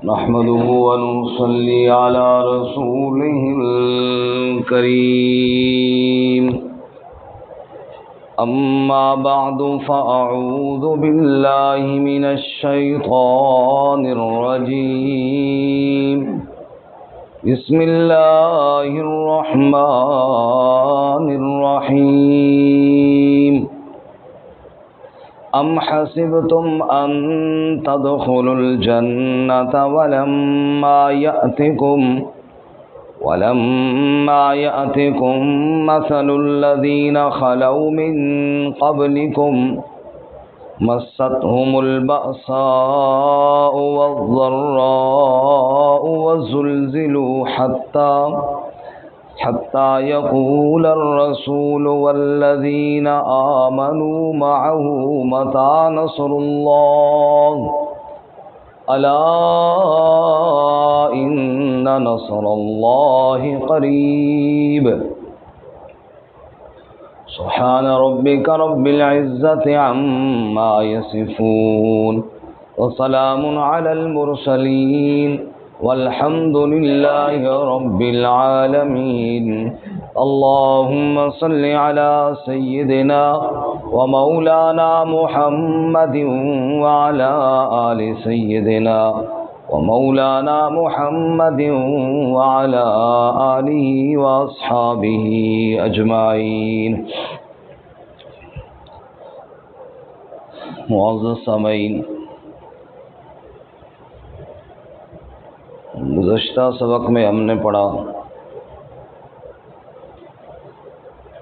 نحمده ونصلي على رسوله الكريم أما بعد فأعوذ بالله من الشيطان الرجيم بسم الله الرحمن الرحيم أم حسبتم أن تدخلوا الجنة ولما يأتكم مثل الذين خلوا من قبلكم مستهم البأساء والضراء وزلزلوا حتى يقول الرسول والذين آمنوا معه متى نصر الله ألا إن نصر الله قريب سبحان ربك رب العزة عما يصفون وسلام على المرسلين والحمد لله رب العالمين اللهم صل على سيدنا ومولانا محمد وعلى آل سيدنا ومولانا محمد وعلى آله وأصحابه أجمعين. معزز سامعین، گزشتہ سبق میں ہم نے پڑھا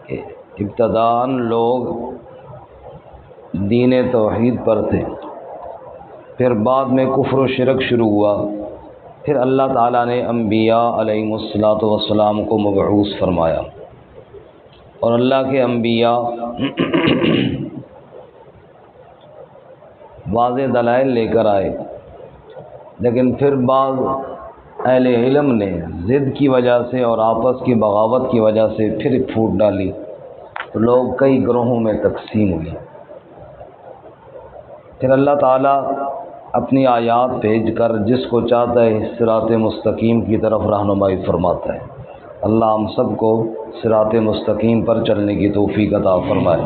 کہ ابتداً لوگ دین توحید پر تھے، پھر بعد میں کفر و شرک شروع ہوا، پھر اللہ تعالیٰ نے انبیاء علیہم الصلاۃ والسلام کو مبعوث فرمایا اور اللہ کے انبیاء واضح دلائل لے کر آئے، لیکن پھر بعض اہل علم نے ضد کی وجہ سے اور آپس کی بغاوت کی وجہ سے پھر پھوٹ ڈالی تو لوگ کئی گروہوں میں تقسیم ہوئے۔ پھر اللہ تعالیٰ اپنی آیات بھیج کر جس کو چاہتا ہے صراط مستقیم کی طرف رہنمائی فرماتا ہے۔ اللہ ہم سب کو صراط مستقیم پر چلنے کی توفیق عطا فرمائے۔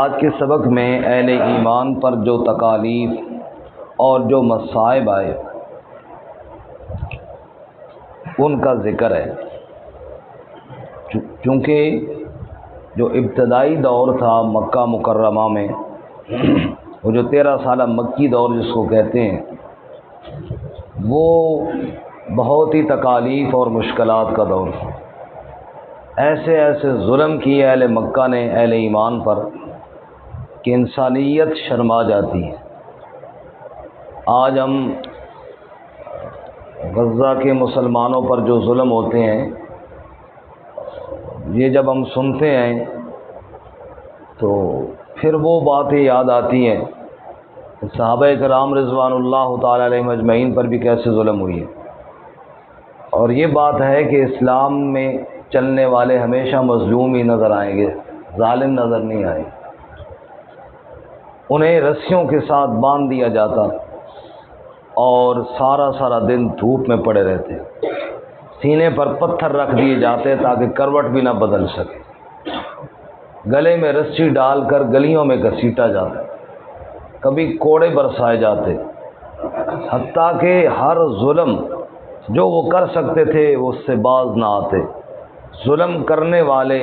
آج کے سبق میں اہل ایمان پر جو تکالیف اور جو مصائب آئے ان کا ذکر ہے، چونکہ جو ابتدائی دور تھا مکہ مکرمہ میں، وہ جو 13 سالہ مکی دور جس کو کہتے ہیں، وہ بہت ہی تکالیف اور مشکلات کا دور تھا۔ ایسے ظلم کیے اہل مکہ نے اہل ایمان پر کہ انسانیت شرما جاتی ہے۔ آج ہم غزہ کے مسلمانوں پر جو ظلم ہوتے ہیں، یہ جب ہم سنتے ہیں تو پھر وہ باتیں یاد آتی ہیں کہ صحابہ کرام رضوان اللہ تعالی علیہم اجمعین پر بھی کیسے ظلم ہوئی ہے۔ اور یہ بات ہے کہ اسلام میں چلنے والے ہمیشہ مظلوم ہی نظر آئیں گے، ظالم نظر نہیں آئیں گے۔ انہیں رسیوں کے ساتھ باندھ دیا جاتا اور سارا دن دھوپ میں پڑے رہتے، سینے پر پتھر رکھ دیے جاتے تاکہ کروٹ بھی نہ بدل سکے، گلے میں رسی ڈال کر گلیوں میں گھسیٹا جاتا، کبھی کوڑے برسائے جاتے، حتیٰ کہ ہر ظلم جو وہ کر سکتے تھے وہ اس سے باز نہ آتے۔ ظلم کرنے والے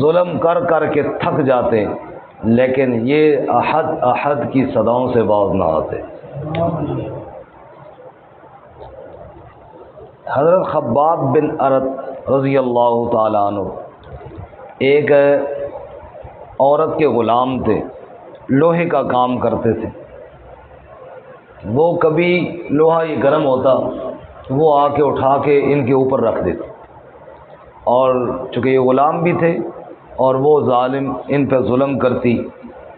ظلم کر کے تھک جاتے، لیکن یہ احد کی صداؤں سے باز نہ آتے۔ حضرت خباب بن ارت رضی اللہ تعالیٰ عنہ ایک عورت کے غلام تھے، لوہے کا کام کرتے تھے۔ وہ کبھی لوہا یہ گرم ہوتا وہ آ کے اٹھا کے ان کے اوپر رکھ دیتے، اور چونکہ یہ غلام بھی تھے اور وہ ظالم ان پہ ظلم کرتی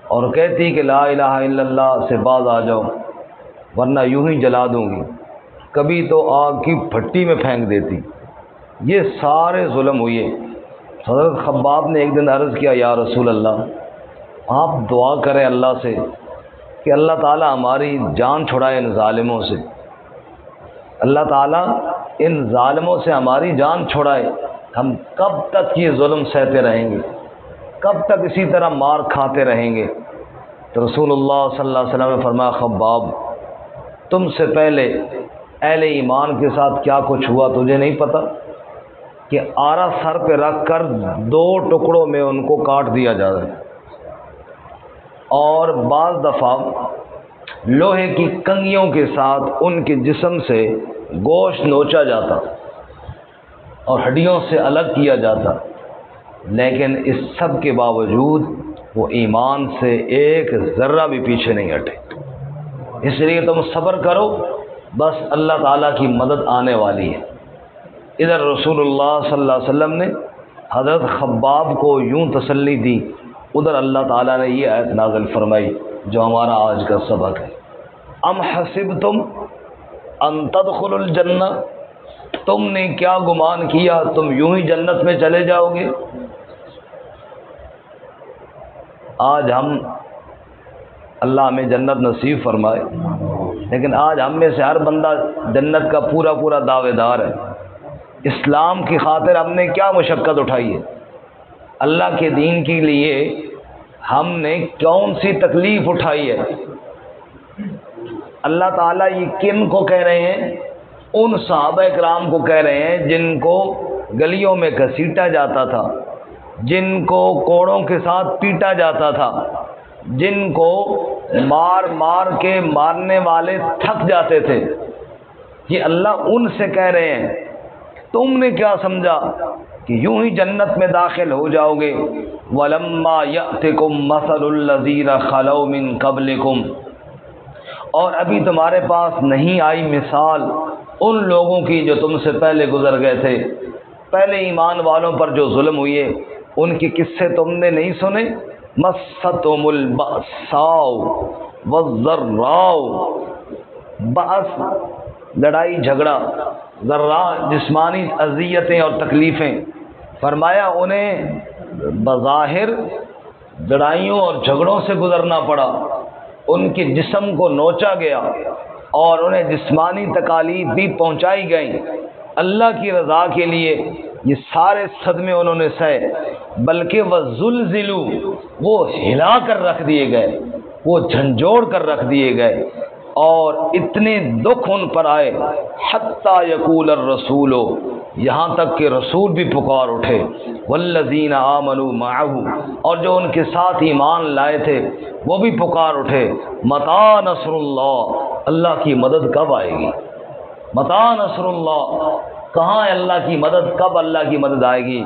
اور کہتی کہ لا الہ الا اللہ سے باز آ جاؤ ورنہ یوں ہی جلا دوں گی، کبھی تو آگ کی بھٹی میں پھینک دیتی۔ یہ سارے ظلم ہوئے۔ حضرت خباب نے ایک دن عرض کیا، یا رسول اللہ، آپ دعا کریں اللہ سے کہ اللہ تعالی ہماری جان چھڑائے ان ظالموں سے، اللہ تعالیٰ ان ظالموں سے ہماری جان چھڑائے، ہم کب تک یہ ظلم سہتے رہیں گے، کب تک اسی طرح مار کھاتے رہیں گے؟ تو رسول اللہ صلی اللہ علیہ وسلم نے فرمایا، خباب تم سے پہلے اہل ایمان کے ساتھ کیا کچھ ہوا تجھے نہیں پتہ کہ آرا سر پہ رکھ کر 2 ٹکڑوں میں ان کو کاٹ دیا جاتا ہے، اور بعض دفعہ لوہے کی کنگھیوں کے ساتھ ان کے جسم سے گوشت نوچا جاتا اور ہڈیوں سے الگ کیا جاتا، لیکن اس سب کے باوجود وہ ایمان سے ایک ذرہ بھی پیچھے نہیں ہٹے۔ اس لیے تم صبر کرو، بس اللہ تعالیٰ کی مدد آنے والی ہے۔ ادھر رسول اللہ صلی اللہ علیہ وسلم نے حضرت خباب کو یوں تسلی دی، ادھر اللہ تعالیٰ نے یہ آیت نازل فرمائی جو ہمارا آج کا سبق ہے، ام حسبتم ان تدخلوا الجنہ، تم نے کیا گمان کیا تم یوں ہی جنت میں چلے جاؤ گے؟ آج ہم، اللہ ہمیں جنت نصیب فرمائے، لیکن آج ہم میں سے ہر بندہ جنت کا پورا دعوے دار ہے۔ اسلام کی خاطر ہم نے کیا مشقت اٹھائی ہے، اللہ کے دین کے لیے ہم نے کون سی تکلیف اٹھائی ہے؟ اللہ تعالیٰ یہ کن کو کہہ رہے ہیں؟ ان صحابہ کرام کو کہہ رہے ہیں جن کو گلیوں میں گھسیٹا جاتا تھا، جن کو کوڑوں کے ساتھ پیٹا جاتا تھا، جن کو مار مار کے مارنے والے تھک جاتے تھے، یہ اللہ ان سے کہہ رہے ہیں تم نے کیا سمجھا کہ یوں ہی جنت میں داخل ہو جاؤ گے؟ وَلَمَّا يَأْتِكُمْ مَثَلُ الَّذِينَ خَلَوْا مِن قَبْلِكُمْ، اور ابھی تمہارے پاس نہیں آئی مثال ان لوگوں کی جو تم سے پہلے گزر گئے تھے، پہلے ایمان والوں پر جو ظلم ہوئے ان کے قصے تم نے نہیں سنے؟ مَسَّتْهُمُ الْبَأْسَاءُ وَالضَّرَّاءُ، بأس لڑائی جھگڑا، ضراء جسمانی اذیتیں اور تکلیفیں، فرمایا انہیں بظاہر لڑائیوں اور جھگڑوں سے گزرنا پڑا، ان کے جسم کو نوچا گیا اور انہیں جسمانی تکالیف بھی پہنچائی گئیں، اللہ کی رضا کے لیے یہ سارے صدمے انہوں نے سہے، بلکہ وَزُلْزِلُوا، وہ ہلا کر رکھ دیے گئے، وہ جھنجھوڑ کر رکھ دیے گئے، اور اتنے دکھ ان پر آئے، حتیٰ یقول الرسول، یہاں تک کہ رسول بھی پکار اٹھے، والذین آمنوا معہ، اور جو ان کے ساتھ ایمان لائے تھے وہ بھی پکار اٹھے، متی نصر اللہ، اللہ کی مدد کب آئے گی؟ متی نصر اللہ، کہاں ہے اللہ کی مدد، کب اللہ کی مدد آئے گی؟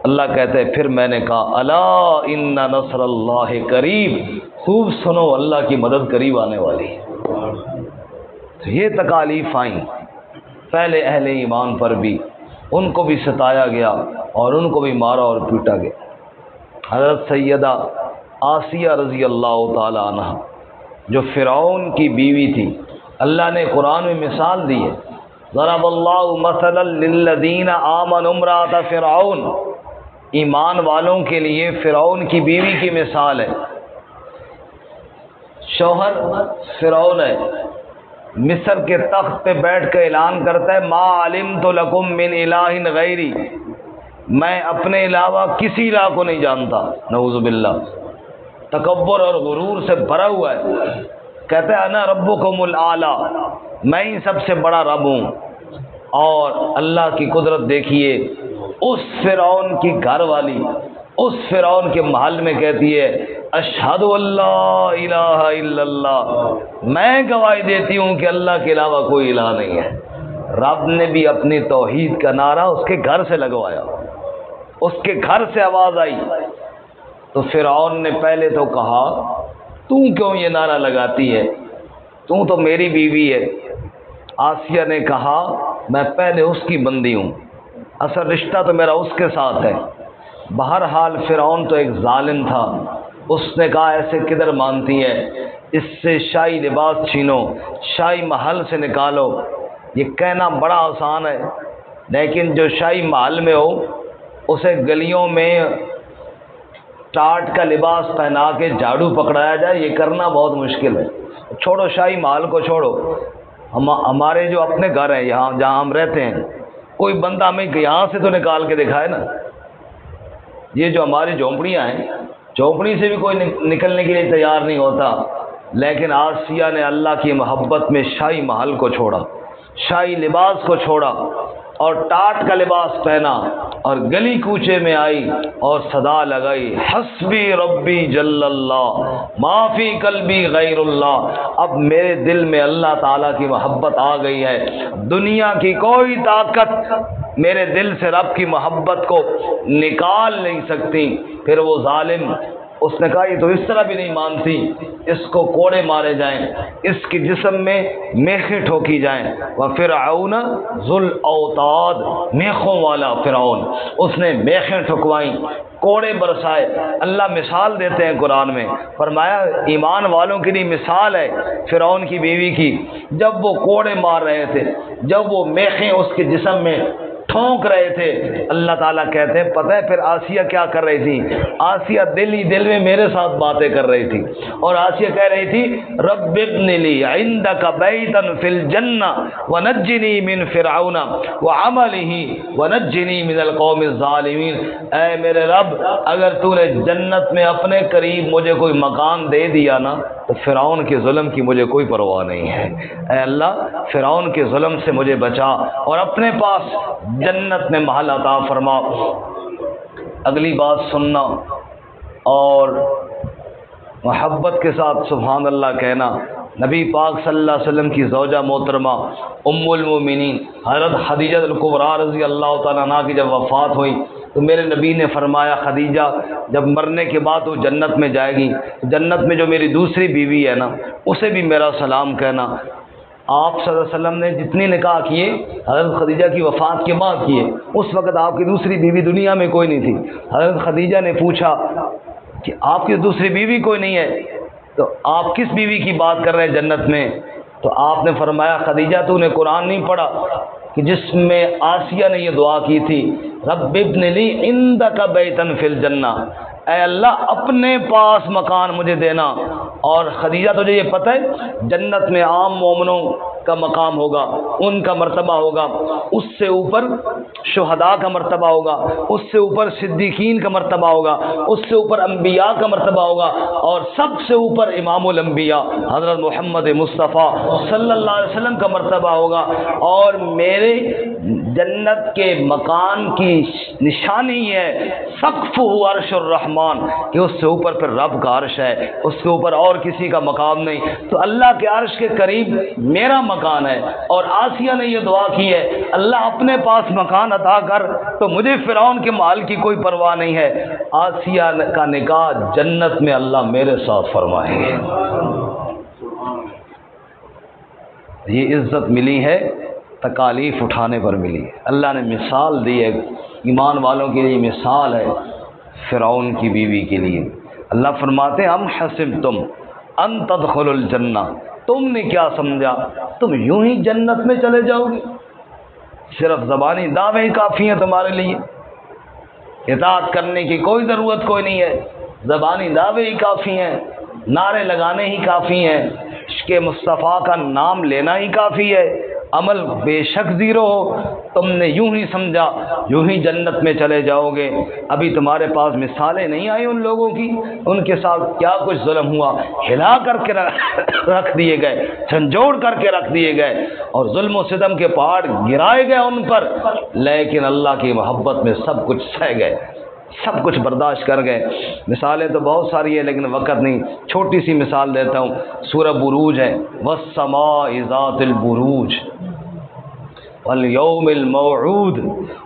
اللہ کہتے ہیں پھر میں نے کہا الا ان نصر اللہ قریب، خوب سنو اللہ کی مدد قریب آنے والی ہے۔ تو یہ تکالیف آئیں پہلے اہل ایمان پر بھی، ان کو بھی ستایا گیا اور ان کو بھی مارا اور پیٹا گیا۔ حضرت سیدہ آسیہ رضی اللہ تعالی عنہ جو فرعون کی بیوی تھی، اللہ نے قرآن میں مثال دی ہے، ضرب اللہ مثلا للذین آمنوا امرأۃ فرعون، ایمان والوں کے لیے فرعون کی بیوی کی مثال ہے۔ شوہر فرعون ہے، مصر کے تخت پہ بیٹھ کے اعلان کرتا ہے ما علمت لکم من الہ غیری، میں اپنے علاوہ کسی الہ کو نہیں جانتا، نعوذ باللہ، تکبر اور غرور سے بھرا ہوا ہے، کہتا ہے انا ربکم الاعلی، میں ہی سب سے بڑا رب ہوں۔ اور اللہ کی قدرت دیکھیے، اس فرعون کی گھر والی اس فرعون کے محل میں کہتی ہے اشہد اللہ الہ الا اللہ، میں گواہی دیتی ہوں کہ اللہ کے علاوہ کوئی الہ نہیں ہے۔ رب نے بھی اپنی توحید کا نعرہ اس کے گھر سے لگوایا، اس کے گھر سے آواز آئی۔ تو فرعون نے پہلے تو کہا تو کیوں یہ نعرہ لگاتی ہے، تو میری بیوی ہے۔ آسیہ نے کہا میں پہلے اس کی بندی ہوں، اصل رشتہ تو میرا اس کے ساتھ ہے۔ بہرحال فرعون تو ایک ظالم تھا، اس نے کہا ایسے کدھر مانتی ہے، اس سے شاہی لباس چھینو، شاہی محل سے نکالو۔ یہ کہنا بڑا آسان ہے، لیکن جو شاہی محل میں ہو اسے گلیوں میں ٹاٹ کا لباس پہنا کے جھاڑو پکڑایا جائے، یہ کرنا بہت مشکل ہے۔ چھوڑو شاہی محل کو چھوڑو، ہمارے جو اپنے گھر ہیں یہاں جہاں ہم رہتے ہیں، کوئی بندہ ہمیں یہاں سے تو نکال کے دکھائے نا. یہ جو ہماری جھونپڑیاں ہیں، جھونپڑی سے بھی کوئی نکلنے کے لیے تیار نہیں ہوتا. لیکن آسیہ نے اللہ کی محبت میں شاہی محل کو چھوڑا، شاہی لباس کو چھوڑا اور ٹاٹ کا لباس پہنا اور گلی کوچے میں آئی اور صدا لگائی، حسبی ربی جل اللہ ما فی قلبی غیر اللہ. اب میرے دل میں اللہ تعالیٰ کی محبت آ گئی ہے، دنیا کی کوئی طاقت میرے دل سے رب کی محبت کو نکال نہیں سکتی. پھر وہ ظالم، اس نے کہا یہ تو اس طرح بھی نہیں مانتی، اس کو کوڑے مارے جائیں، اس کے جسم میں میخیں ٹھوکی جائیں. وَفِرْعَوْنَ ذُو الْأَوْتَادِ، میخوں والا فرعون، اس نے میخیں ٹھکوائیں، کوڑے برسائے. اللہ مثال دیتے ہیں قرآن میں، فرمایا ایمان والوں کے لیے مثال ہے فرعون کی بیوی کی. جب وہ کوڑے مار رہے تھے، جب وہ میخیں اس کے جسم میں ٹھونک رہے تھے، اللہ تعالیٰ کہتے ہیں پتہ ہے پھر آسیہ کیا کر رہی تھی؟ آسیہ دل ہی دل میں میرے ساتھ باتیں کر رہی تھی، اور آسیہ کہہ رہی تھی رب ابن لی عندک بیتا فی الجنہ ونجنی من فرعون وعملہ ونجنی من القوم الظالمین. اے میرے رب، اگر تو نے جنت میں اپنے قریب مجھے کوئی مکان دے دیا نا تو فرعون کے ظلم کی مجھے کوئی پرواہ نہیں ہے. اے اللہ، فرعون کے ظلم سے مجھے بچا اور اپنے پاس جنت میں محل عطا فرما. اگلی بات سننا اور محبت کے ساتھ سبحان اللہ کہنا. نبی پاک صلی اللہ علیہ وسلم کی زوجہ محترمہ ام المومنین حضرت خدیجہ الکبریٰ رضی اللہ تعالیٰ عنہا کی جب وفات ہوئی تو میرے نبی نے فرمایا خدیجہ جب مرنے کے بعد وہ جنت میں جائے گی، جنت میں جو میری دوسری بیوی ہے نا اسے بھی میرا سلام کہنا. آپ صلی اللہ علیہ وسلم نے جتنے نکاح کیے حضرت خدیجہ کی وفات کے بعد کیے. اس وقت آپ کی دوسری بیوی دنیا میں کوئی نہیں تھی. حضرت خدیجہ نے پوچھا کہ آپ کی دوسری بیوی کوئی نہیں ہے تو آپ کس بیوی کی بات کر رہے ہیں جنت میں؟ تو آپ نے فرمایا خدیجہ تو نے قرآن نہیں پڑھا کہ جس میں آسیہ نے یہ دعا کی تھی رب ابن لی عندک بیتا فی الجنہ، اے اللہ اپنے پاس مکان مجھے دینا. اور خدیجہ تجھے یہ پتہ ہے جنت میں عام مومنوں کا مقام ہوگا، ان کا مرتبہ ہوگا، اس سے اوپر شہداء کا مرتبہ ہوگا، اس سے اوپر صدیقین کا مرتبہ ہوگا، اس سے اوپر انبیاء کا مرتبہ ہوگا، اور سب سے اوپر امام الانبیاء حضرت محمد مصطفیٰ صلی اللہ علیہ وسلم کا مرتبہ ہوگا. اور میرے جنت کے مکان کی نشانی ہے سقفہ عرش الرحمن، کہ اس سے اوپر پھر رب کا عرش ہے، اس کے اوپر اور کسی کا مقام نہیں. تو اللہ کے عرش کے قریب میرا مکان ہے. اور آسیہ نے یہ دعا کی ہے اللہ اپنے پاس مکان عطا کر، تو مجھے فرعون کے مال کی کوئی پرواہ نہیں ہے. آسیہ کا نکاح جنت میں اللہ میرے ساتھ فرمائیں گے. یہ عزت ملی ہے تکالیف اٹھانے پر ملی. اللہ نے مثال دی ہے ایمان والوں کے لیے، مثال ہے فرعون کی بیوی کے لیے. اللہ فرماتے ہیں ام حسبتم ان تدخلوا الجنہ، تم نے کیا سمجھا تم یوں ہی جنت میں چلے جاؤ گے؟ صرف زبانی دعوے ہی کافی ہیں تمہارے لیے، اطاعت کرنے کی کوئی ضرورت کوئی نہیں ہے. زبانی دعوے ہی کافی ہیں، نعرے لگانے ہی کافی ہیں، عشق مصطفیٰ کا نام لینا ہی کافی ہے، عمل بے شک زیرو ہو. تم نے یوں ہی سمجھا یوں ہی جنت میں چلے جاؤ گے. ابھی تمہارے پاس مثالیں نہیں آئی ان لوگوں کی، ان کے ساتھ کیا کچھ ظلم ہوا، ہلا کر کے رکھ دیے گئے، جھنجھوڑ کر کے رکھ دیے گئے، اور ظلم و ستم کے پہاڑ گرائے گئے ان پر، لیکن اللہ کی محبت میں سب کچھ سہ گئے، سب کچھ برداشت کر گئے. مثالیں تو بہت ساری ہیں لیکن وقت نہیں، چھوٹی سی مثال دیتا ہوں. سورہ بروج ہے والسماء ذات البروج والیوم الموعود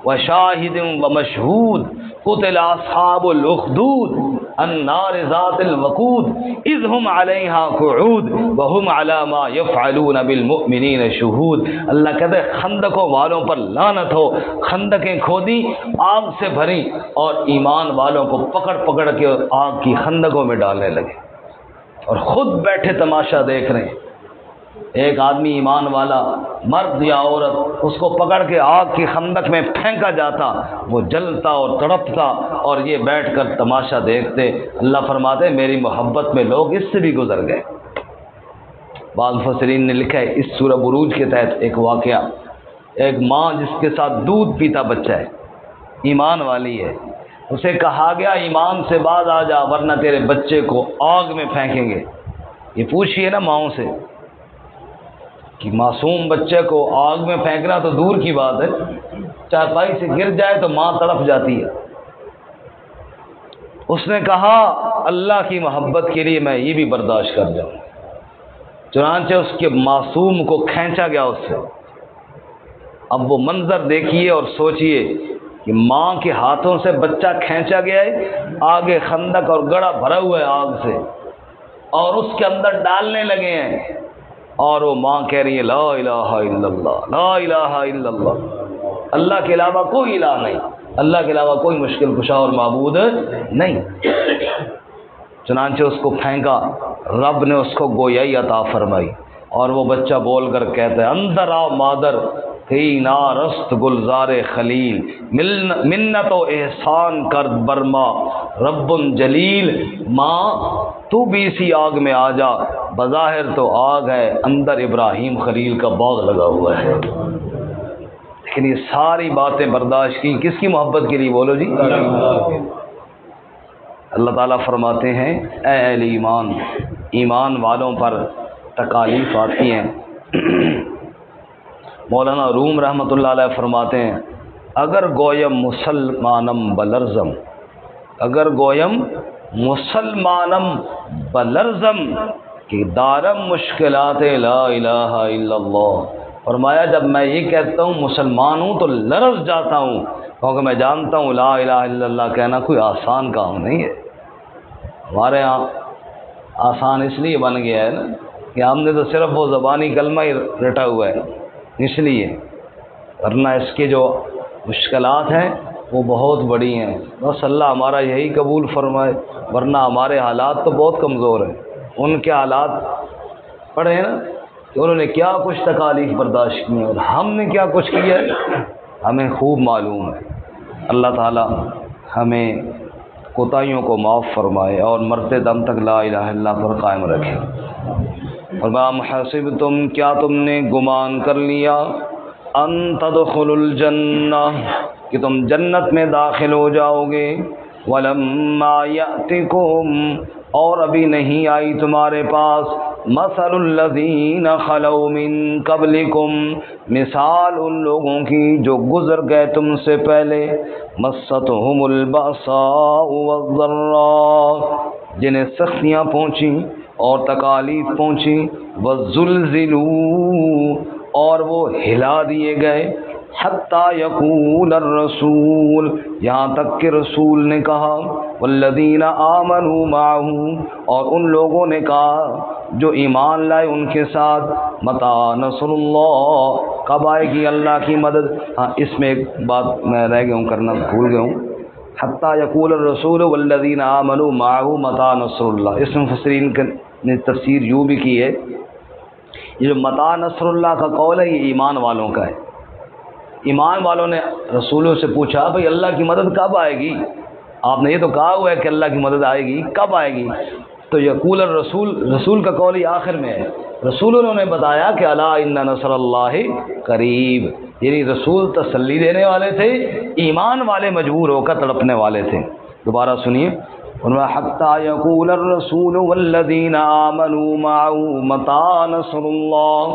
وشاہد ومشہود قتل اصحاب الاخدود النار ذات الوقود اذ هم علیہا قعود وهم علی ما یفعلون بالمؤمنین شہود. اللہ کہتے ہیں خندقوں والوں پر لعنت ہو، خندقیں کھودی آگ سے بھری اور ایمان والوں کو پکڑ پکڑ کے آگ کی خندقوں میں ڈالنے لگے اور خود بیٹھے تماشا دیکھ رہے ہیں. ایک آدمی ایمان والا مرد یا عورت اس کو پکڑ کے آگ کی خندق میں پھینکا جاتا، وہ جلتا اور تڑپتا اور یہ بیٹھ کر تماشا دیکھتے. اللہ فرماتے میری محبت میں لوگ اس سے بھی گزر گئے، بعض مفسرین نے لکھا ہے اس سورہ بروج کے تحت ایک واقعہ، ایک ماں جس کے ساتھ دودھ پیتا بچہ ہے، ایمان والی ہے، اسے کہا گیا ایمان سے باز آ جا ورنہ تیرے بچے کو آگ میں پھینکیں گے۔ یہ پوچھئے نا ماؤں سے کہ معصوم بچے کو آگ میں پھینکنا تو دور کی بات ہے، چارپائی سے گر جائے تو ماں تڑپ جاتی ہے۔ اس نے کہا اللہ کی محبت کے لیے میں یہ بھی برداشت کر جاؤں۔ چنانچہ اس کے معصوم کو کھینچا گیا اس سے۔ اب وہ منظر دیکھیے اور سوچئے کہ ماں کے ہاتھوں سے بچہ کھینچا گیا ہے، آگے خندق اور گڑھا بھرا ہوا ہے آگ سے، اور اس کے اندر ڈالنے لگے ہیں، اور وہ ماں کہہ رہی ہے لا الہ الا اللہ، لا الہ الا اللہ، اللہ کے علاوہ کوئی الہ نہیں، اللہ کے علاوہ کوئی مشکل کشا اور معبود نہیں۔ چنانچہ اس کو پھینکا، رب نے اس کو گویائی عطا فرمائی، اور وہ بچہ بول کر کہتا ہے اندر آ مادر کئی نارست گلزار خلیل، منت و احسان کرد برما رب جلیل، ماں تو بھی اسی آگ میں آ جا، بظاہر تو آگ ہے اندر ابراہیم خلیل کا باغ لگا ہوا ہے۔ لیکن یہ ساری باتیں برداشت کی کس کی محبت کے لیے؟ بولو جی۔ اللہ تعالیٰ فرماتے ہیں اے اہل ایمان، ایمان والوں پر تکالیف آتی ہیں۔ مولانا روم رحمۃ اللہ علیہ فرماتے ہیں اگر گویم مسلمانم بلرزم، اگر گویم مسلمانم بلرزم کہ دارم مشکلات لا الہ الا اللہ، فرمایا جب میں یہ کہتا ہوں مسلمان ہوں تو لرز جاتا ہوں، کیونکہ میں جانتا ہوں لا الہ الا اللہ کہنا کوئی آسان کام نہیں ہے۔ ہمارے ہاں آسان اس لیے بن گیا ہے نا کہ ہم نے تو صرف وہ زبانی کلمہ ہی رٹا ہوا ہے، اس لیے، ورنہ اس کے جو مشکلات ہیں وہ بہت بڑی ہیں۔ بس اللہ ہمارا یہی قبول فرمائے، ورنہ ہمارے حالات تو بہت کمزور ہیں۔ ان کے حالات پڑھے ہیں نا کہ انہوں نے کیا کچھ تکالیف برداشت کی ہیں اور ہم نے کیا کچھ کیا ہے، ہمیں خوب معلوم ہے۔ اللہ تعالی ہمیں کوتاہیوں کو معاف فرمائے اور مرتے دم تک لا الہ الا اللہ پر قائم رکھے۔ اور وَمَا حَسِبْتُمْ، کیا تم نے گمان کر لیا، ان تدخلوا الجنہ، کہ تم جنت میں داخل ہو جاؤ گے، وَلَمَّا يَأْتِكُمْ، اور ابھی نہیں آئی تمہارے پاس، مَثَلُ الَّذِينَ خَلَوْا مِن قَبْلِكُمْ، مثال ان لوگوں کی جو گزر گئے تم سے پہلے، مَسَّتْهُمُ الْبَأْسَاءُ وَالضَّرَّاءُ، جنہیں سختیاں پہنچیں اور تکالیف پہنچی، وَالزُّلْزِلُوا، اور وہ ہلا دیے گئے، حَتَّى يَقُولَ الرَّسُولُ، یہاں تک کہ رسول نے کہا، وَالَّذِينَ آمَنُوا مَعَهُ، اور ان لوگوں نے کہا جو ایمان لائے ان کے ساتھ، مَتَىٰ نَصْرُ اللَّهِ، کب آئے گی اللہ کی مدد؟ ہاں اس میں ایک بات میں رہ گیا ہوں کرنا، بھول گیا ہوں، حتیٰ یقول الرسول والذین آمنوا معه متى نصر اللہ، اس میں مفسرین نے تفسیر یوں بھی کی ہے، یہ جو متى نصر اللہ کا قول ہے یہ ایمان والوں کا ہے۔ ایمان والوں نے رسولوں سے پوچھا بھئی اللہ کی مدد کب آئے گی؟ آپ نے یہ تو کہا ہوا ہے کہ اللہ کی مدد آئے گی، کب آئے گی؟ تو یقول الرسول، رسول کا قول یہ آخر میں ہے، رسولوں نے بتایا کہ الا ان نصر اللہ قریب، یعنی رسول تسلی دینے والے تھے، ایمان والے مجبور ہو کر تڑپنے والے تھے۔ دوبارہ سنیے، حتیٰ یقول الرسول والذین آمنوا معه متى نصر اللہ،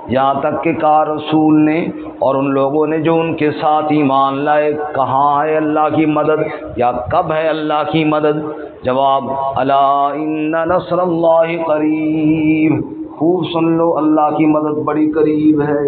یہاں تک کہ کہا رسول نے اور ان لوگوں نے جو ان کے ساتھ ایمان لائے، کہاں ہے اللہ کی مدد یا کب ہے اللہ کی مدد؟ جواب، الا ان نصر اللہ قریب، خوب سن لو اللہ کی مدد بڑی قریب ہے۔